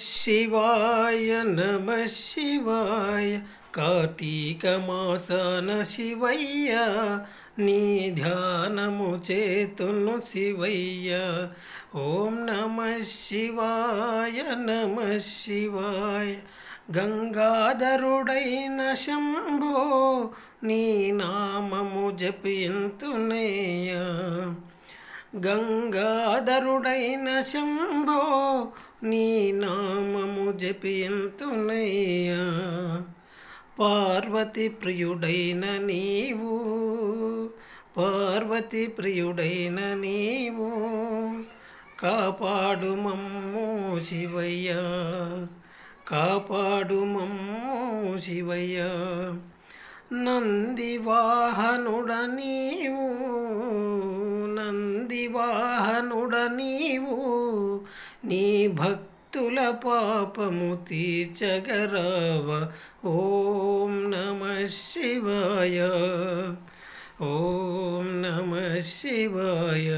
శివాయ నమ శివాయ కార్తీక మాసాన శివయ్య నీ ధ్యానము చేతును శివయ్య. ఓం నమ శివాయ నమ శివాయ గంగాధరుడైన శంభో నీ నామము జపింతునేయ. గంగాధరుడైన శంభో నీ నామము జపింతునయ్యా. పార్వతి ప్రియుడైన నీవు, పార్వతి ప్రియుడైన నీవు కాపాడు మమ్ము శివయ్య, కాపాడు మమ్ము శివయ్య. నంది వాహనుడ నీవు, నంది వాహనుడ నీవు నీ భక్తుల పాపము తీర్చగరావ. ఓం నమ శివాయ, ఓం నమ శివాయ.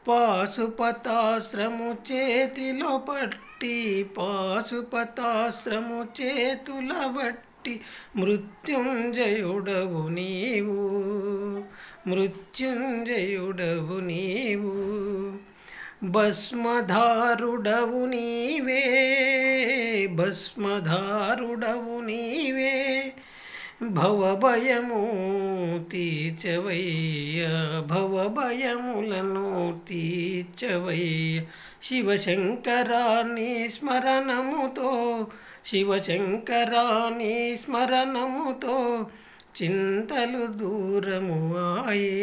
పాశుపతాశ్రము చేతిలో పట్టి, పాశుపతాశ్రము చేతుల బట్టి మృత్యుంజయుడవు నీవు, మృత్యుంజయుడవు నీవు. భస్మధారుడవు నీవే, భస్మధారుడవు నీవే భవభయము తీర్చవయ్య, భవభయములను తీర్చవయ్య. శివశంకరాన్ని స్మరణముతో, శివశంకరాన్ని స్మరణముతో చింతలు దూరము ఆయే,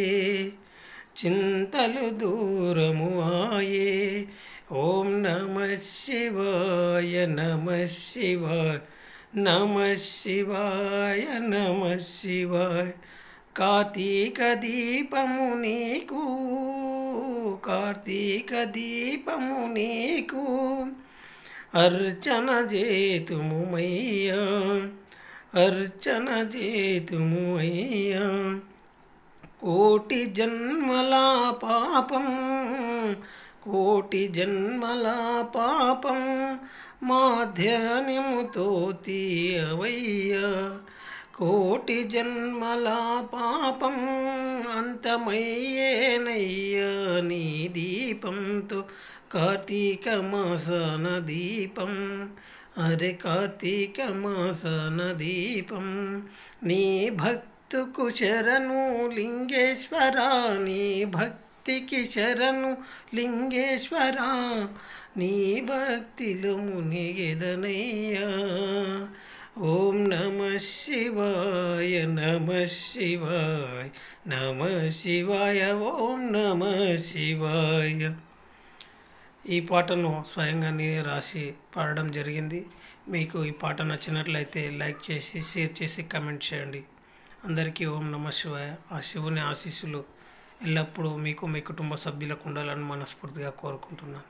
చింతలు దూరము ఆయే. ఓం నమ శివాయ నమ శివాయ నమ శివాయ నమ శివాయ. కార్తీక దీపము నీకు, కార్తీక దీపము నీకు అర్చన చేతుము మయ్యా, అర్చన చేతుము అయ్యా. కోటి జన్మల పాపం, కోటి జన్మల పాపం మాధ్యాన్యముతో తీయవయ్యా. కోటి జన్మల పాపం అంతమయ్యేనయ్యా నీ దీపంతో. కార్తీక మాసాన దీపం, అరే కార్తీక మాసాన దీపం. నీ భక్తుకు శరణు లింగేశ్వర, నీ భక్తికి శరణు లింగేశ్వర. నీ భక్తిలో మునిగెదనయ్యా. ఓం నమ శివాయ నమ శివాయ నమ శివాయ. ఓం నమ శివాయ. ఈ పాటను స్వయంగా నేనే రాసి పాడడం జరిగింది. మీకు ఈ పాట నచ్చినట్లయితే లైక్ చేసి, షేర్ చేసి, కామెంట్ చేయండి. అందరికీ ఓం నమ శివాయ. ఆ శివుని ఆశీస్సులు ఎల్లప్పుడూ మీకు, మీ కుటుంబ సభ్యులకు ఉండాలని మనస్ఫూర్తిగా కోరుకుంటున్నాను.